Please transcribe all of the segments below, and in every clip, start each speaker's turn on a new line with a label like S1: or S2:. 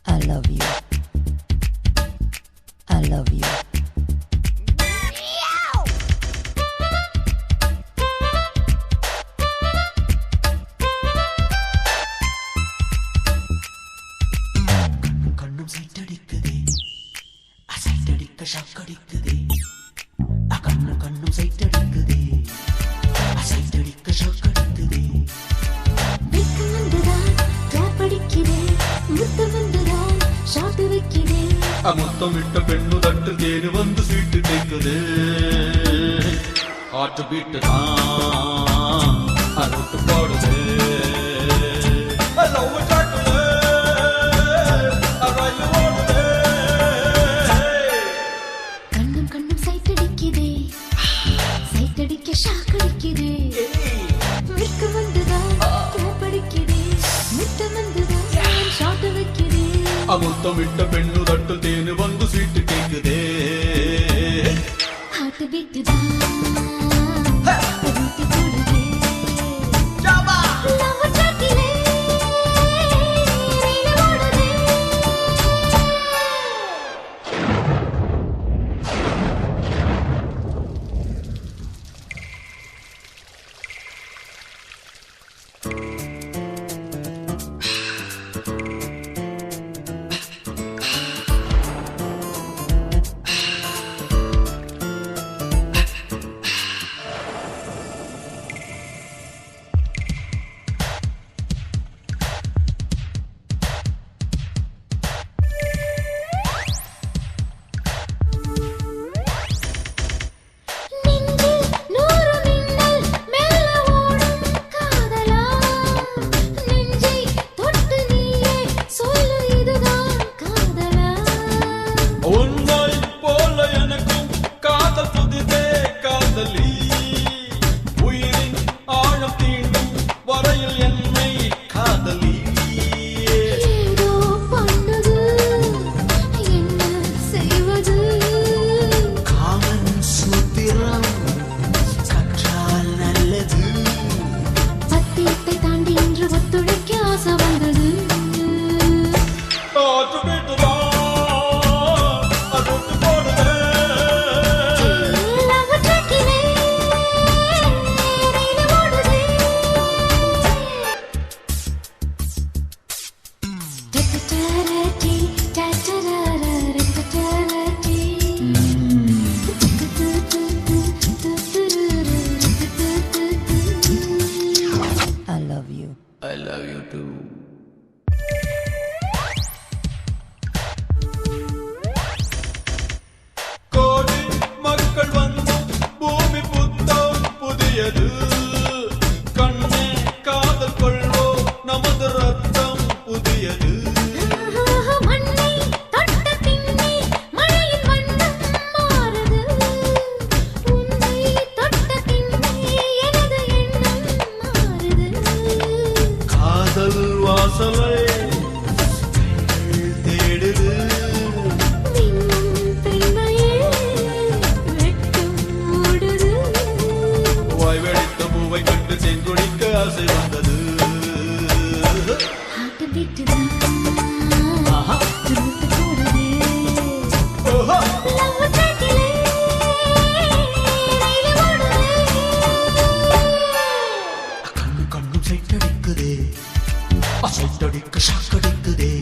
S1: I love you. I love you.
S2: கண்ணும் சைட்டடிக்குதே அசைட்டடிக்க ஷாக்கடிக்குதே கண்ணும் சைட்டடிக்குதே அசைட்டடிக்க ஷாக்கடிக்குதே
S3: வெக்கம் வந்துதான் கிளாப் அடிக்கிறேன் முத்தம் வந்துதான் ஷாட் வைக்கிறேன்
S4: முத்தம் விட்ட பெண்ணு தட்டு தேனு வந்து சீட்டு கேட்குது ஹார்ட் பீட்டு தான் அறுத்து போடுது
S3: கண்ணும் சைட்டடிக்குதே சைட்டடிக்க ஷாக் அடிக்குதே வெக்கம் வந்துதான் கிளாப் அடிக்கிறேன் முத்தம் வந்துதான் ஷாட் வைக்கிறேன்
S4: முத்தம் விட்ட பெண்ணு தட்டு தேனு வந்து சீட்டு கேட்குதே
S3: ஹார்ட் பீட் தான் ரூட் போடுதே லவ் ட்ராக்கிலே ரயில் ஓடுதே
S1: I love you.
S4: I love you too. கோடி மக்கள் வந்து பூமி புத்தம் புதியது கண்ணே காதல் கொள்வோ நமது ரத்தம் புதியது
S3: மண்ணை தொட்ட பின்னே மழையின் வண்ணம் மாறுது உன்னை தொட்ட பின்னே எனது எண்ணம் மாறுது
S4: காதல் வாசலை தேடுது
S3: விண்ணும் பெண்மையே வெட்கம் மூடுது
S4: வாய் வெடித்த பூவை கண்டு செங்குடிக்க ஆசை வந்தது
S3: ஹார்ட் பீட் தான் ரூட் போடுதே லவ் ட்ராக்கிலே ரயில் ஓடுதே
S2: கண்ணும் சைட்டடிக்குதே அசைட்டடிக்க ஷாக்கடிக்குதே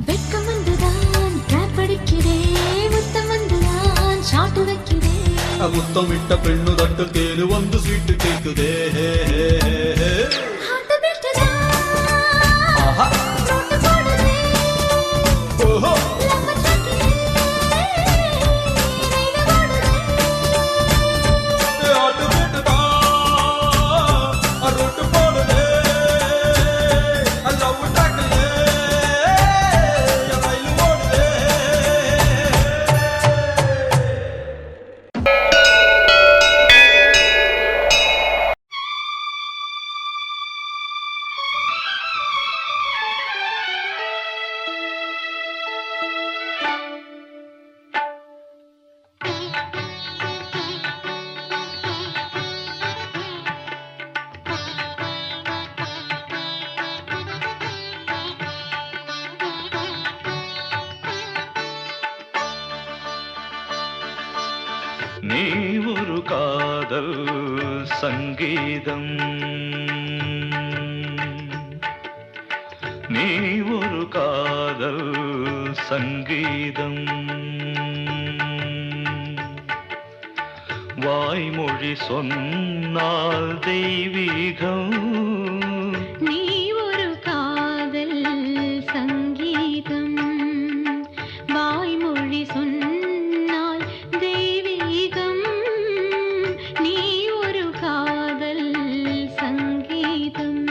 S3: வெட்கம் வந்துதான் கிளாப் அடிக்கிறேன் முத்தம் வந்துதான் ஷாட் வைக்கிறேன்
S4: முத்தம் விட்ட பெண்ணு தட்டு தேனு வந்து சீட்டு கேட்குதே
S3: ஹார்ட் பீட் தான் ரூட் போடுதே லவ் ட்ராக்கிலே ரயில் ஓடுதே
S5: நீ ஒரு காதல் சங்கீதம், நீ ஒரு காதல் சங்கீதம். வாய்மொழி சொன்னால் தெய்வீகம்,
S3: நீ ஒரு காதல் சங்கீதம். வாய்மொழி சொன்னால் தெய்வீகம். நீ ஒரு காதல் சங்கீதம்.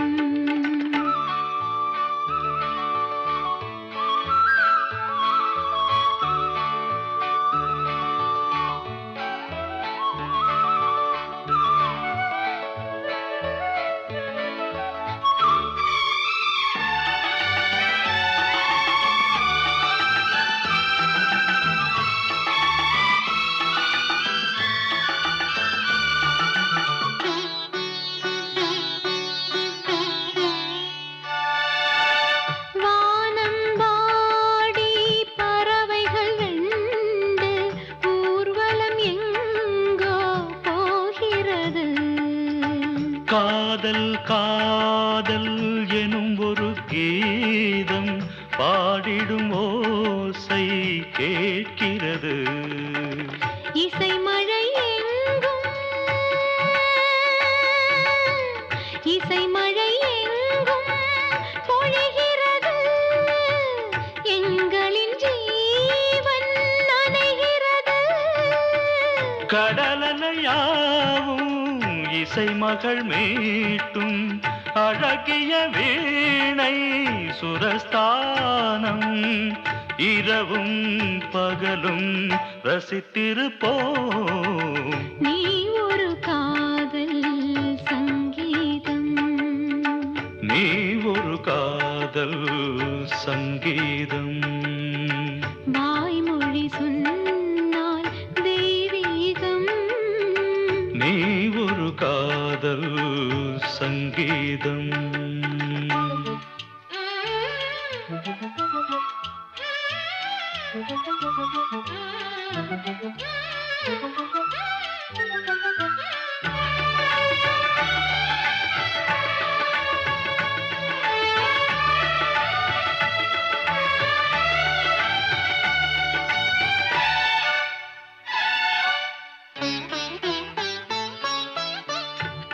S5: காதல் காதல் எனும் ஒரு கீதம் பாடிடும் ஓசை கேட்கிறது.
S3: இசை மழை எங்கும், இசை மழை எங்கும் பொழிகிறது. எங்களின் ஜீவன் நனைகிறது.
S5: கடலலையாவும் இசை மகள் மீட்டும் அழகிய வீணை சுரஸ்தானம். இரவும் பகலும் ரசித்திருப்போம்.
S3: நீ ஒரு காதல் சங்கீதம்,
S5: நீ ஒரு காதல் சங்கீதம்.
S3: வாய்மொழி சொன்னால் தெய்வீகம்.
S5: நீ ஒரு காதல் சங்கீதம்.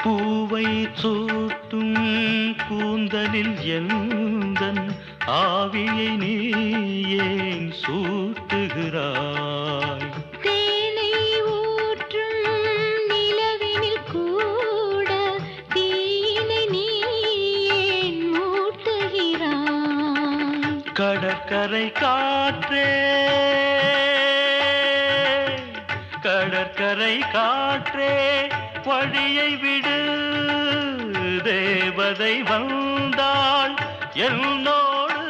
S5: பூவை சூட்டும் கூந்தலில் எந்தன் ஆவியை நீ ஏன் சூட்டுகிறாய்?
S3: தேனை ஊற்றும் நிலவினில் கூட தீயினை நீ ஏன் மூட்டுகிறாய்?
S5: கடற்கரை காற்றே, கடற்கரை காற்றே வழியை விடு. தேவதை வந்தாள் என்னோடு.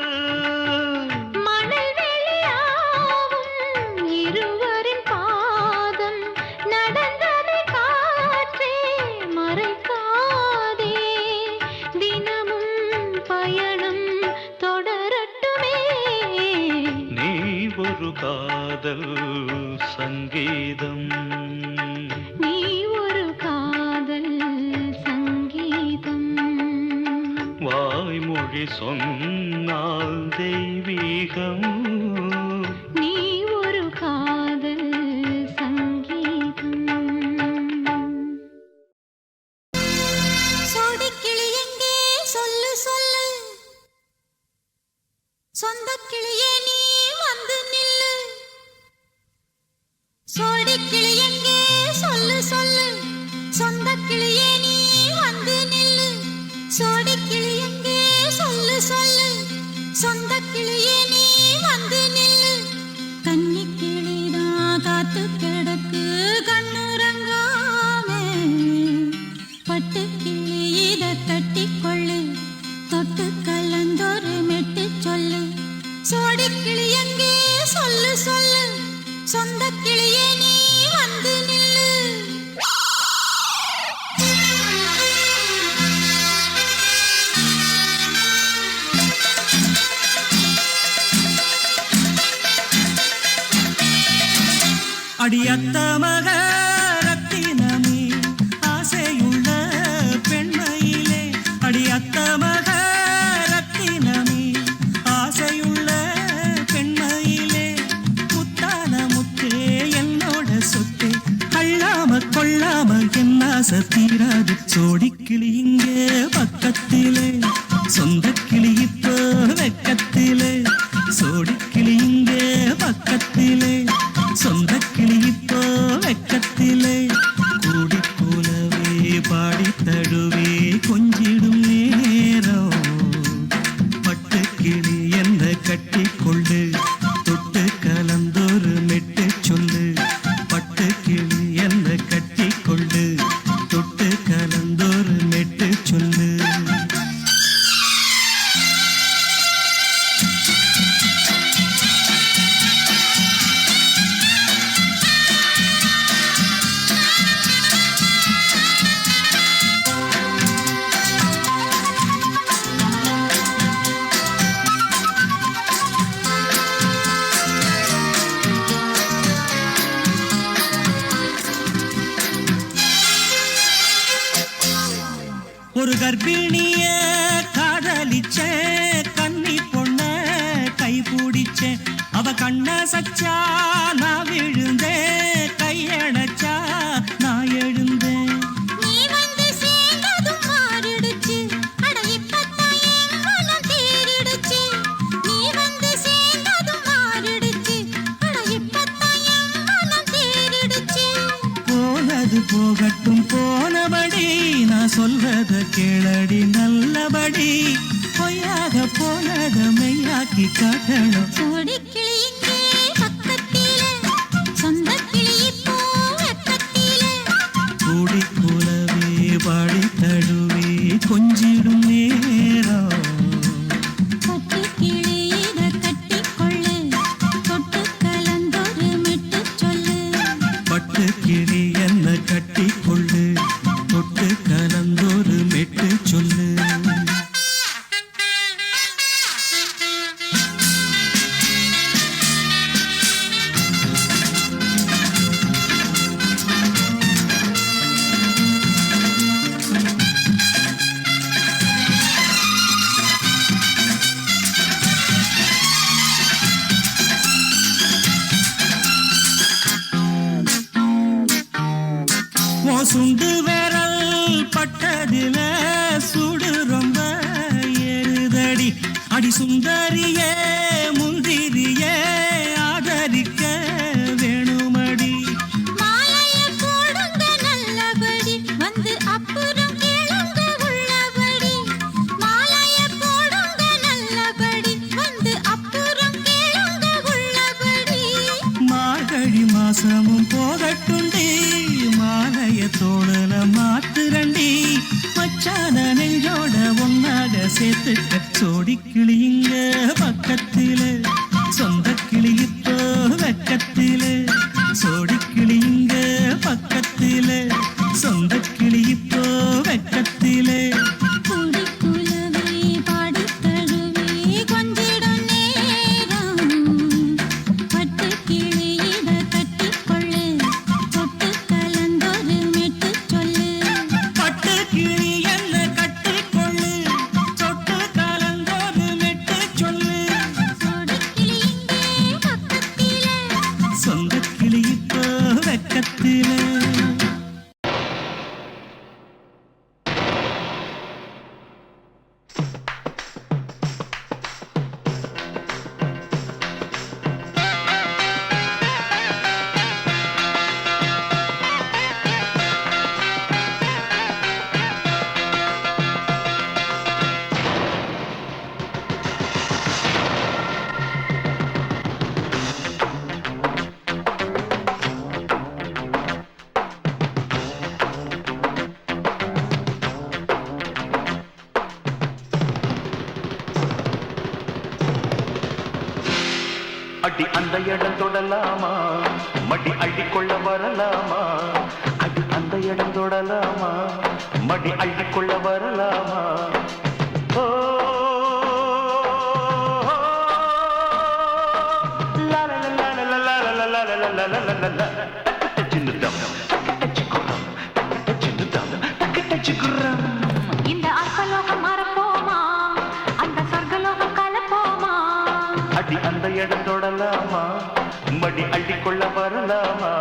S3: மணல் வெளியாகும் இருவரின் பாதம் நடந்ததை காற்றே மறைக்காதே. தினமும் பயணம் தொடரட்டுமே.
S5: நீ ஒரு காதல் சங்கீதம்,
S3: நீ ஒரு காதல் சங்கீதம்.
S5: வாய்மொழி சொன்னால் தெய்வீகம்.
S3: நீ ஒரு காதல் சங்கீதம். சோடிக்கிளி எங்கே சொல்லு சொல்லு, சொந்தக் கிளியே நீ வந்து நில்லு. சோடிக்கிளி எங்கே சொல்லு சொல்லு, சொந்தக் கிளியே நீ வந்து நில்லு. சோடிக்கிளி எங்கே சொல்லு சொல்லு, சொந்தக் கிளியே நீ வந்து நில்லு. கன்னிக் கிளிதான் காத்து கிடக்கு கண்ணுறங்காமே. பட்டுக்கிளி இத கட்டிக்கொள்ளு, தொட்டு கலந்தொரு மெட்டு சொல்லு. சோடிக்கிளி எங்கே சொல்லு சொல்லு, சொந்தக் கிளியே நீ வந்து நில்லு.
S2: அடியத்த மக
S6: ஆசை தீராது சோடிக்கிளி இங்கே பக்கத்திலே சொந்த கிளி இப்போ வெக்கத்திலே சோடிக்கிளி இங்கே பக்கத்திலே சொந்த கிளி இப்போ வெக்கத்திலே கூடி போலவே பாடி தழுவே கொஞ்சிடும் நேரம் பட்டு கிளி என்ன கட்டி கொண்டு தொட்டு கலந்தொரு மெட்டு சொல்லு பட்டு கிளி என்ன கட்டி கொண்டு தொட்டு கலந்தொரு மெட்டு சொல்லு ஒரு கர்ப்பிணிய காதலிச்ச கன்னி பொண்ண கை பிடிச்சேன் அவ கண்ண சச்சா நான் விழுந்தேன் கையடைச்சா நான் எழுந்தேன்
S3: நீ வந்து சேர்ந்ததும் மாறிடுச்சு அட இப்பத்தான் என் மனம் தேறிடுச்சு நீ வந்து சேர்ந்ததும் மாறிடுச்சு அட இப்பத்தான் என் மனம் தேறிடுச்சு
S6: போனது போகட்டும் போனபடி நான் சொல்றத கேளடி நல்லபடி பொய்யாக போனத மெய்யாக்கி காட்டணும்
S3: சோடிக்கிளி இங்கே பக்கத்திலே சொந்த கிளி இப்போ வெக்கத்திலே
S6: கூடி கூலவே பாடி தழுவே கொஞ்சிடும் நேரம்
S3: பட்டு கிளி இத கட்டிக்கொள்ளு தொட்டு கலந்தொரு மெட்டு சொல்லு
S6: பட்டு கிளி என்ன கட்டி கொள்ளு தொட்டு கலந்தொரு மெட்டு சொல்லு சுண்டு விரல் பட்டதில சுடு ரொம்ப ஏறுதடி அடி சுந்தரியே முந்திரியே ஆதரிக்க வேணுமடி
S3: மாலைய போடுங்க நல்லபடி வந்து அப்புறம் கேளுங்க உள்ளபடி மாலைய போடுங்க நல்லபடி வந்து அப்புறம் கேளுங்க உள்ளபடி
S6: மார்கழி மாசமும் போகட்டுண்டி மாலைய தோழல மாத்துரண்டி மச்சான நெஞ்சோட ஒன்னாக சேர்த்துக்க சோடி கிளிங்க பக்கத்திலே சொந்த கிளி இப்போ வெக்கத்திலே சோடி கிளிங்க பக்கத்திலே சொந்த கிளி இப்போ வெக்கத்திலே
S3: கூடி குலவே பாடி தழுவே கொஞ்சிடும் நேரம் பட்டு கிளி இத கட்டிக்கொள்ளு தொட்டு கலந்தொரு மெட்டு சொல்லு
S6: பட்டு கிளி என்ன கட்டிக்கொள்ளு தொட்டு கலந்தொரு மெட்டு சொல்லு
S3: சோடிக்கிளி இங்கே பக்கத்திலே
S6: சொந்த கிளி இப்போ வெக்கத்திலே
S5: அடி அந்த இடம் தொடலாமா மடி அள்ளிக்கொள்ள வரலாமா அடி அந்த இடம் தொடலாமா மடி அள்ளிக்கொள்ள வரலாமா ஓ லா லா லா லா லா லா லா லா லா லா லா லா லா சின்னதம் சிக்குரம் சின்னதம் சிக்குரம்
S3: இந்த அர்த்தலோகம் மறப்போமா அந்த சொர்க்கலோகம் கலப்போமா
S5: அடி அந்த இடம் தொடலாமா மடி அள்ளிக்கொள்ள வரலாமா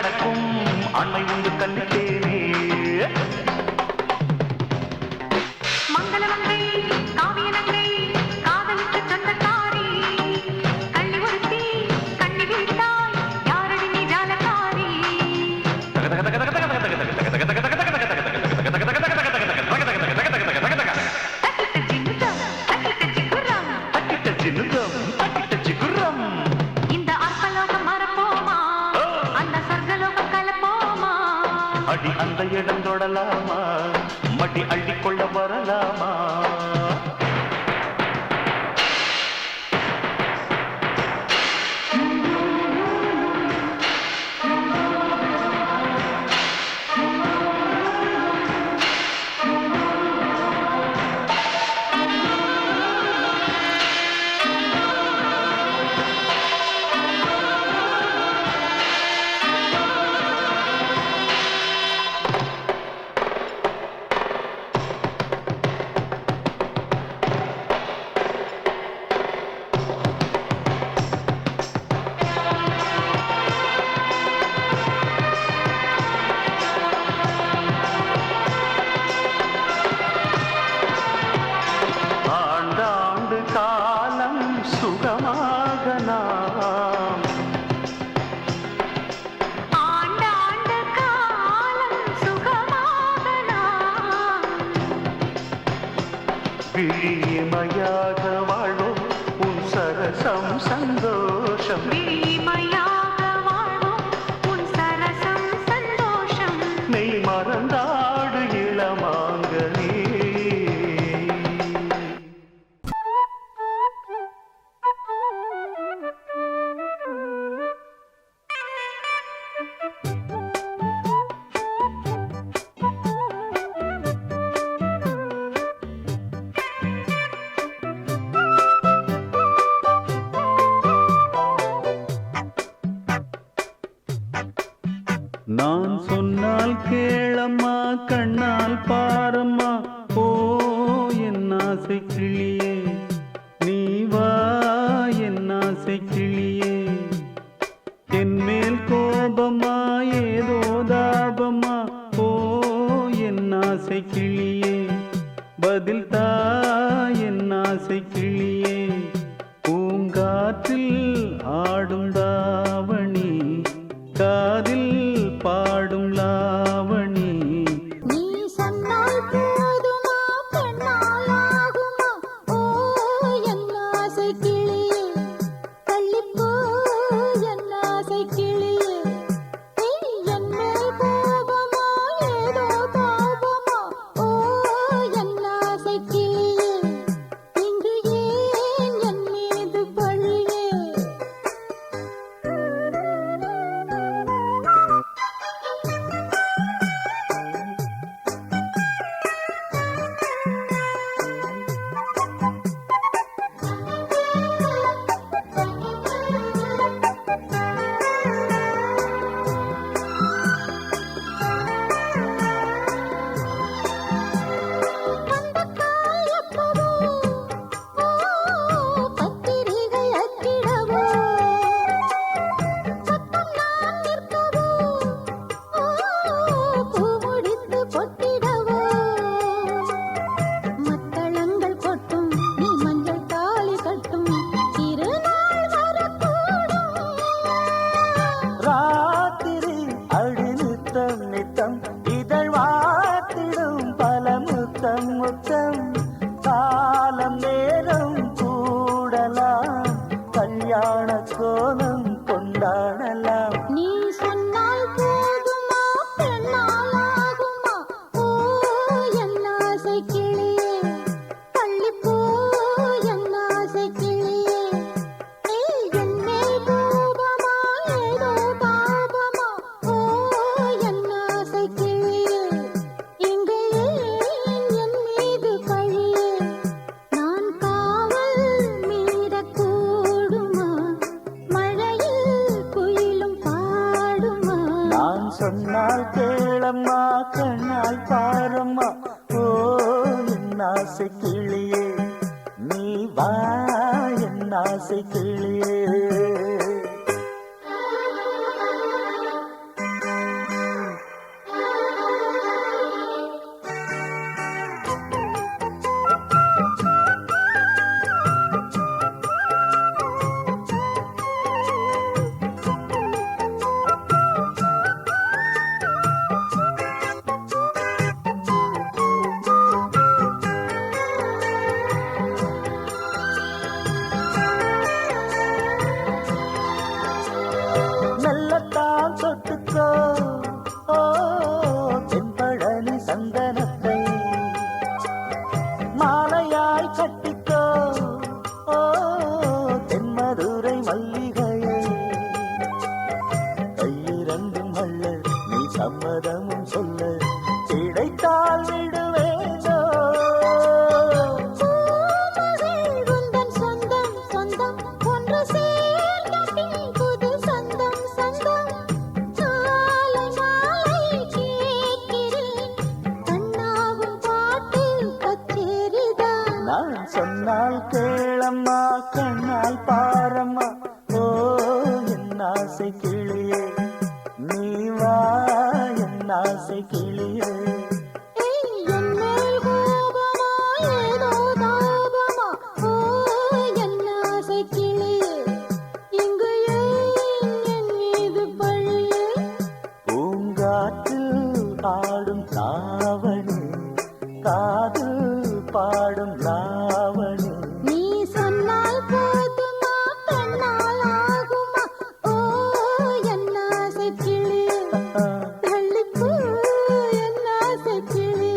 S5: நடக்கும் ஆண்மை உண்டு கண்ணுக்கேனே
S3: மங்களமங்கை காவியனங்கை காதலுக்கு சொந்தக்காரி கள்ளி ஒருத்தி கண்ணி விழித்தாய் யாரடி நீ ஜாலக்காரி தக்கிட்ட ஜிங்குதம் தக்கிட்ட ஜிங்குரம்
S5: தக்கிட்ட ஜின்னுதம் தக்கிட்ட ஜிகுரம்
S3: இந்த அற்பலோகம் மறப்போமா அந்த சொர்க்கலோகம் கலப்போமா
S5: அடி அந்த இடம் தொடலாமா மடி அள்ளிக்கொள்ள வரலாமா ஆண்டாண்டு காலம் சுகமாக நாம்
S3: ஆண்டாண்டு காலம் சுகமாக நாம்
S5: விழிமயாக வாழ்வோம் உன் சரசம் சந்தோஷம்
S3: விழிமையாக வாழ்வோம் உன் சரசம் சந்தோஷம்
S5: மெய் மறந்தாடு இளமாங்கனே
S6: நான் சொன்னால் கேளம்மா கண்ணால் பாரம்மா ஓ என் ஆசை கிளியே நீ வா என் ஆசை கிளியே என் மேல் கோபமா ஏதோ தாபமா ஓ என் ஆசை கிளியே பதில் தா என் ஆசை கிளியே பூங்காற்றில் ஆடும் தாவணி காதில் பாடும் லாவணி
S3: நீ சொன்னால் போதுமா பெண்ணால் ஆகுமா ஓ என் ஆசை கிளியே தள்ளிப்போ என் ஆசை கிளியே என் மேல் கோபமா ஏதோ தாபமா ஓ என் ஆசை கிளியே இங்கு ஏன் என் மீது பழியே பத்திரிகை அச்சிடவோ சத்தம் நான் நிற்கவோ பூ முடித்து கொட்டிடவோ மத்தளங்கள் கொட்டும் நீ மஞ்சள் தாலி கட்டும் திருநாள் வரக்கூடும்
S2: ராத்திரி அடி நித்தம் நித்தம் இதழ் வாத்திடும் பல முத்தம் முத்தம் காலம் நேரம் கூடலாம் கல்யாண கோலம் கொண்டாடலாம்
S3: நீ சொன்னால் போதுமா பெண்ணால் ஆகுமா ஓ என் ஆசை கிளியே தள்ளிப்போ என் ஆசை கிளியே என் மேல் கோபமா ஏதோ தாபமா ஓ என் ஆசை கிளியே இங்கு ஏன் என் மீது பழியே நான் காவல் மீறக்கூடுமா மழையில் குயிலும் பாடுமா
S2: நான் சொன்னால் கேளம்மா கண்ணால் பாரம்மா ஓ என் ஆசை கிளியே நீ வா என் ஆசை கிளியே கிளியே நீ வா என் ஆசை கிளியே
S3: என் மேல் கோபமா ஏதோ தாபமா ஓ என் ஆசை கிளியே இங்கு ஏன் என் மீது பழியே
S2: பூங்காற்றில் ஆடும் தாவணி காதில் பாடும் லாவணி
S3: நீ சொன்னால் போதுமா கண்ணால் ஆகுமா ஓ என் ஆசை கிளியே தள்ளிப்போ என் ஆசை கிளியே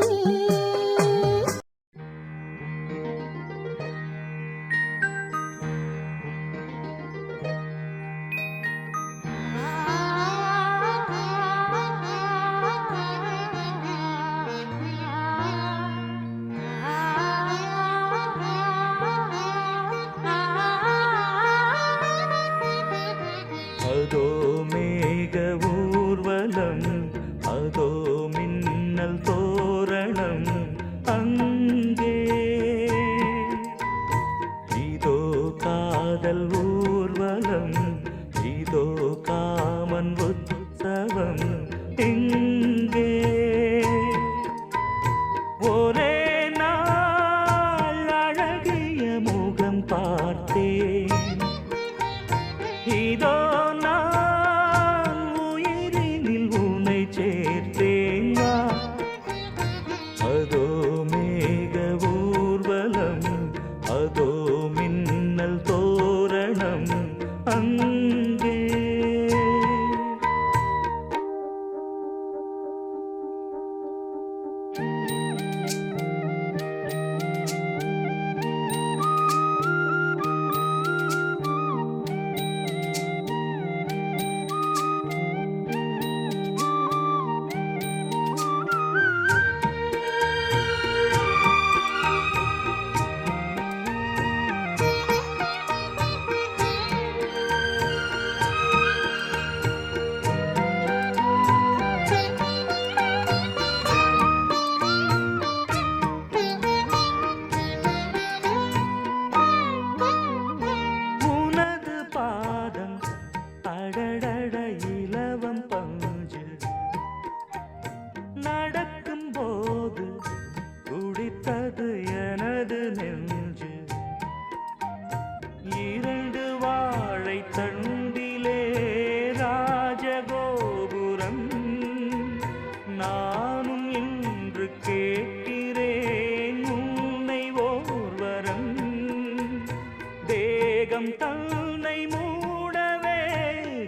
S6: அதோ மேக ஊர்வலம் அதோ மின்னல் தோரணம் அங்கே இதோ காதல் ஊர்வலம் இதோ காமன் உற்சவம் இங்கே ஒரே நாள் அழகிய முகம் பார்த்தேன் இதோ நான் உயிரினில் உன்னை சேர்த்தேன் அதோ மேக ஊர்வலம் அதோ மின்னல் தோரணம் அங்கே உனது பாதம் அடடட இலவம் பஞ்சு நடக்கும் போது குடித்தது எனது நெஞ்சு இரண்டு வாழை தண்டிலே ராஜகோபுரம் நானும் இன்று கேட்கிறேன் உன்னை ஓர்வரம் தேகம் தன்னை மூடவே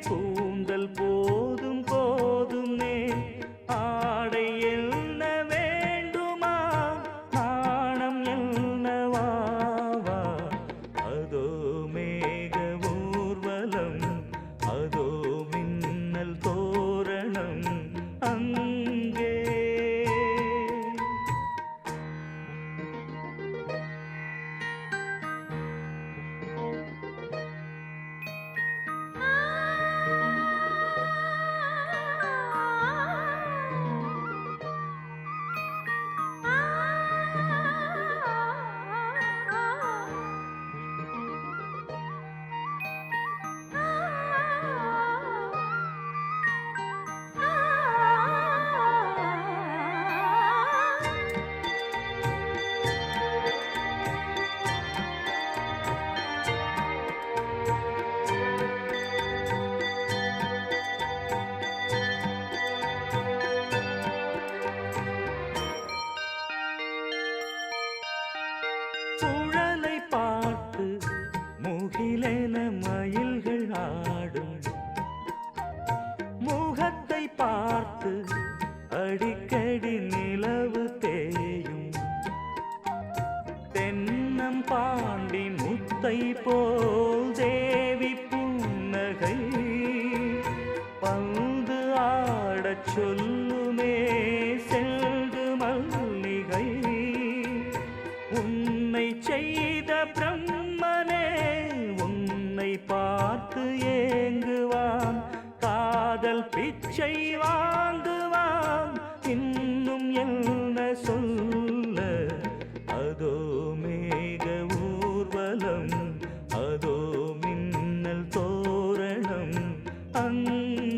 S6: கூந்தல் போதும் போதுமே ஆடை என்ன வேண்டுமா நாணம் என்னவாவா அதோ மேக ஊர்வலம் அதோ மின்னல் தோரணம் அங்கே சுழலை பார்த்து முகிலென மயில்கள் ஆடும் முகத்தை பார்த்து அடிக்கடி நிலவு தேயும் தென்னம் பாண்டி முத்தை போல் தேவி புன்னகை பந்து ஆடச் சொல்லுமே செல்கு மல்லிகை உன்னை செய்த பிரம்மனே உன்னை பார்த்து ஏங்குவான் காதல் பிச்சை வாங்குவான் இன்னும் என்ன சொல்ல அதோ மேக ஊர்வலம் அதோ மின்னல் தோரணம் அங்கே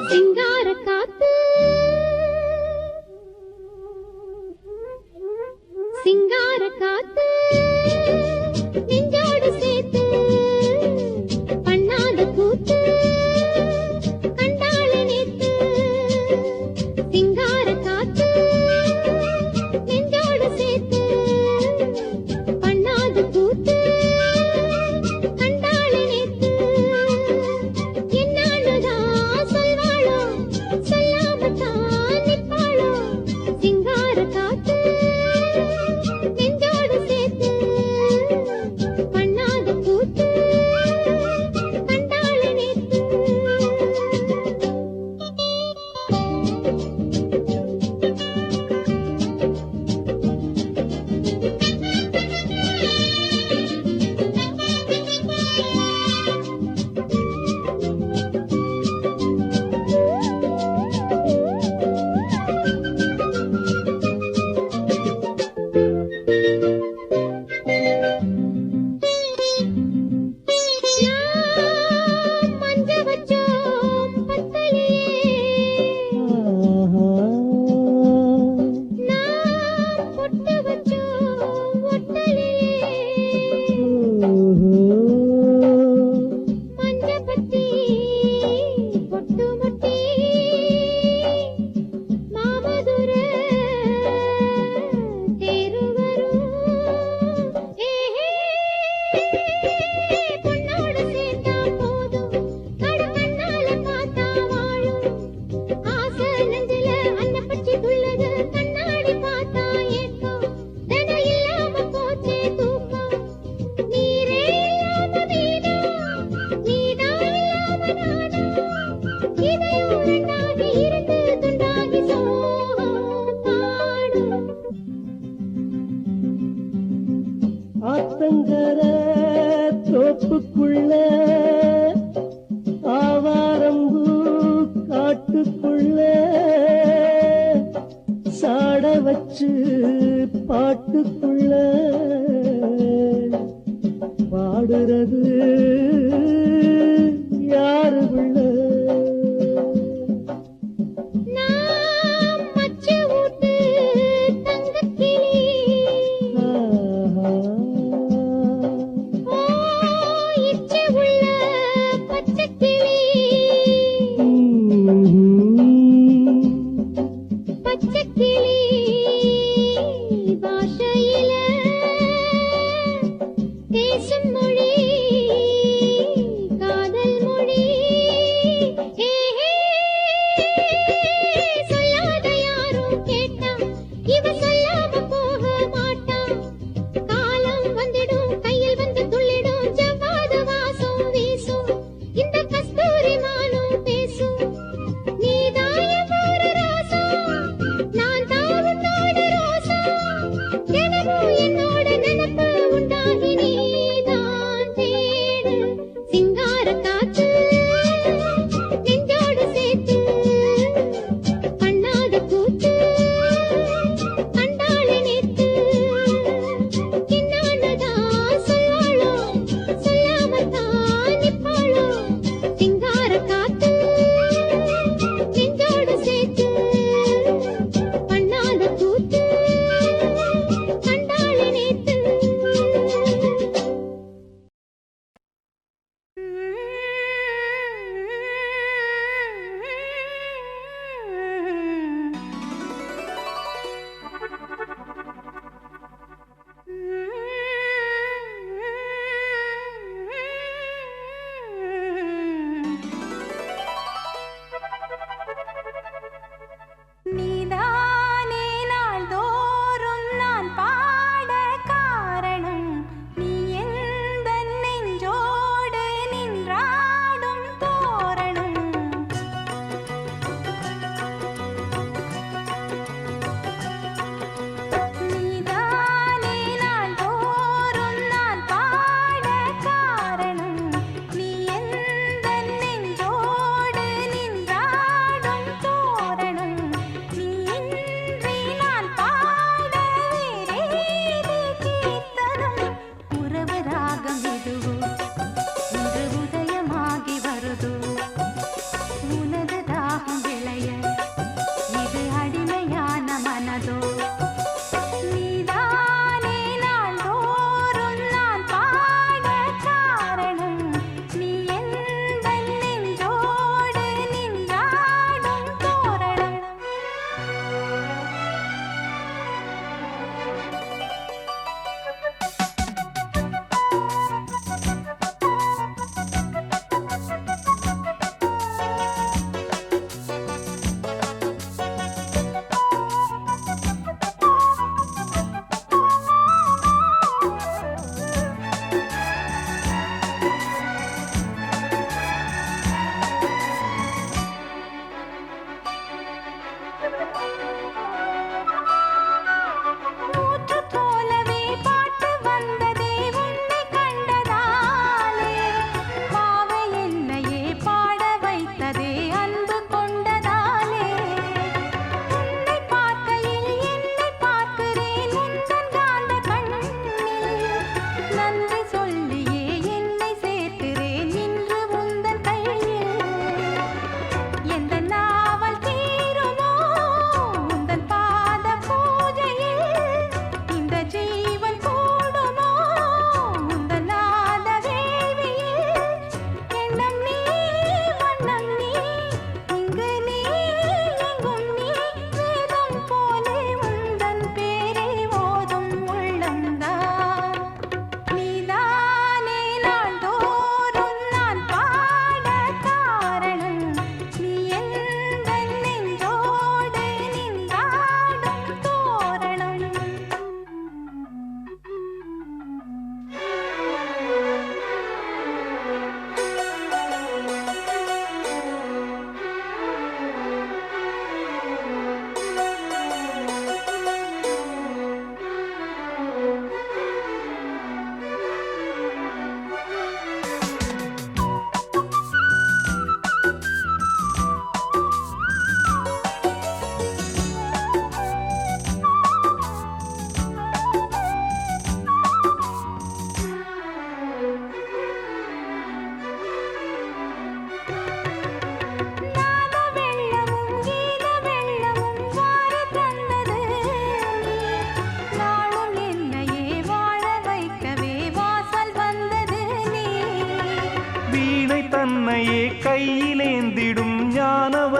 S3: சிங்கார காத்து சிங்கார காத்து நெஞ்சோடு சேர்த்து பண்ணாத கூத்து கண்டாள நேத்து சிங்கார காத்து நெஞ்சோடு சேர்த்து பண்ணாத கூத்து கண்டாள நேத்து என்னாலுதான் சொல்வாளோ சொல்லாமத்தான் நிற்பாளோ சிங்கார காத்து நெஞ்சோடு சேர்த்து பண்ணாத கூத்து கண்டாள நேத்து மஞ்ச வச்சோம் பத்தலையே நான் பொட்டு வச்சோம் ஒட்டலையே மஞ்ச பத்தி பொட்டு முட்டி மாமதுர தேரு வரும் பொண்ணோடு சேர்ந்தா போதும் கடு கண்ணால பார்த்தா வாழும் ஆசை நெஞ்சில அன்னப்பச்சி துள்ளது கண்ணாடி பார்த்தா ஏக்கம் தனம் இல்லாம போச்சே தூக்கம் நீரே இல்லாம வீணா நீதான் இல்லாம நானா இதயம் ரெண்டாகி இருந்து துண்டாகி சோகம் பாடும்
S2: ஆத்தங்கர தோப்புக்குள்ள ஆவாரம்பூ காட்டுக்குள்ள சாட வச்சு பாட்டுக்குள்ள பாடுறது யாரு உள்ள
S3: நான் மச்சு ஊட்டு தங்கக்கிளி ஓ இச்சு உள்ள பச்சைக்கிளி பச்சைக்கிளி பாஷையில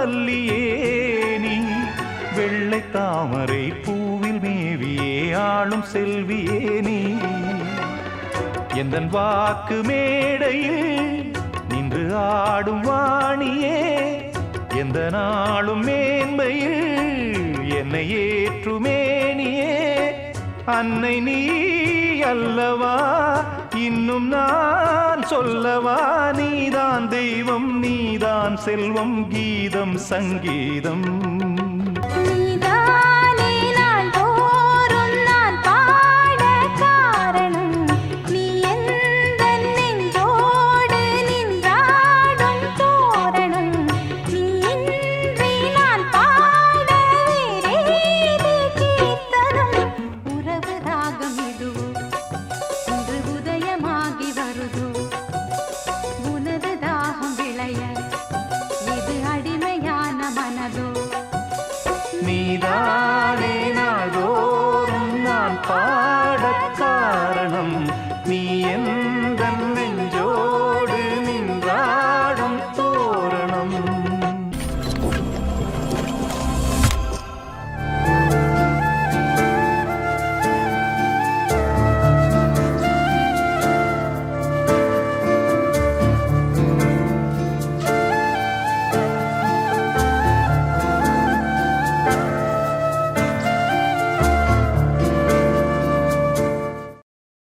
S6: அல்லியே நீ வெள்ளை தாமரை பூவில் மேவியே ஆளும் செல்வியே நீ எந்தன் வாக்கு மேடையில் நின்று ஆடும் வாணியே எந்த நாளும் மேன்மையில் என்னை ஏற்றுமேனியே அன்னை நீ அல்லவா இன்னும் நான் சொல்லவா நீதான் தெய்வம் நீதான் செல்வம் கீதம் சங்கீதம்
S3: நீதானே நாள்தோறும் நான் பாட காரணம் நீ எந்தன் நெஞ்சோடு நின்றாடும் தோரணம் நீ இன்றி நான் பாட வேறேது கீர்த்தனம் உறவு ராகம் இதுவோ இன்று உதயமாகி வருதோ உனது தாகம் விளைய இது அடிமையான மனதோ
S6: நீதானே